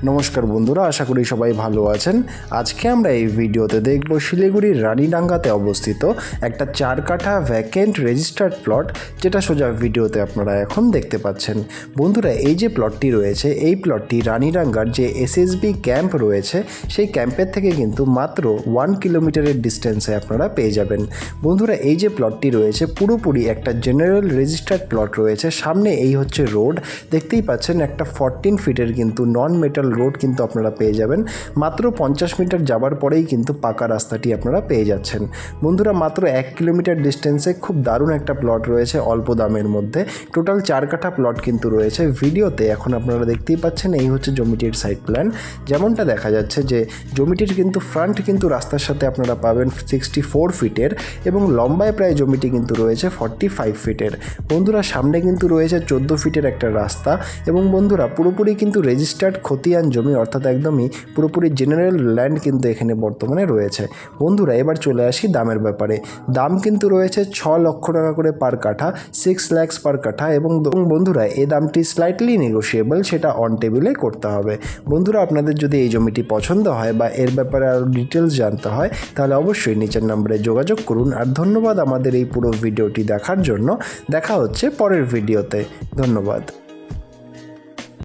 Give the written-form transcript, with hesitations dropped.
নমস্কার বন্ধুরা, আশা করি সবাই ভালো আছেন। আজকে আমরা এই ভিডিওতে দেখব শিলিগুড়ির রানীডাঙ্গাতে অবস্থিত একটা 4 কাঠা ভ্যাকেন্ট রেজিস্টার্ড প্লট, যেটা সোজা ভিডিওতে আপনারা এখন দেখতে পাচ্ছেন। বন্ধুরা, এই যে প্লটটি রয়েছে, এই প্লটটি রানীডাঙ্গার যে এসএসবি ক্যাম্প রয়েছে, সেই ক্যাম্পের থেকে কিন্তু মাত্র 1 কিলোমিটারের ডিস্টেন্সে আপনারা পেয়ে যাবেন। বন্ধুরা, এই যে প্লটটি রয়েছে পুরোপুরি একটা জেনারেল রেজিস্টার্ড প্লট রয়েছে। সামনে এই হচ্ছে রোড, দেখতেই পাচ্ছেন একটা 14 ফিটের কিন্তু নন মেটাল রোড কিন্তু আপনারা পেয়ে যাবেন। মাত্র 50 মিটার যাবার পরেই কিন্তু পাকা রাস্তাটি আপনারা পেয়ে যাচ্ছেন। বন্ধুরা, মাত্র 1 কিলোমিটার ডিস্টেন্সে খুব দারুণ একটা প্লট রয়েছে অল্প দামের মধ্যে। টোটাল 4 কাঠা প্লট কিন্তু রয়েছে। ভিডিওতে এখন আপনারা দেখতেই পাচ্ছেন এই হচ্ছে জমিটির সাইড প্ল্যান। যেমনটা দেখা যাচ্ছে যে জমিটির কিন্তু ফ্রন্ট কিন্তু রাস্তার সাথে আপনারা পাবেন 64 ফিটের এবং লম্বায় প্রায় জমিটি কিন্তু রয়েছে 45 ফিটের। বন্ধুরা, সামনে কিন্তু রয়েছে 14 ফিটের একটা রাস্তা এবং বন্ধুরা পুরোপুরি কিন্তু রেজিস্টার্ড খতিয়ান জমি, অর্থাৎ একদমই পুরোপুরি জেনারেল ল্যান্ড কিন্তু এখানে বর্তমানে রয়েছে। বন্ধুরা, এবার চলে আসি দামের ব্যাপারে। দাম কিন্তু রয়েছে 6 লক্ষ টাকা করে পার কাঠা, 6 lakhs পার কাঠা। এবং বন্ধুরা, এই দামটি স্লাইটলি নেগোশিয়েবল, সেটা অন টেবিলে করতে হবে। বন্ধুরা, আপনাদের যদি এই জমিটি পছন্দ হয় বা এর ব্যাপারে আরও ডিটেলস জানতে হয়, তাহলে অবশ্যই নিচের নম্বরে যোগাযোগ করুন। আর ধন্যবাদ আমাদের এই পুরো ভিডিওটি দেখার জন্য। দেখা হচ্ছে পরের ভিডিওতে। ধন্যবাদ।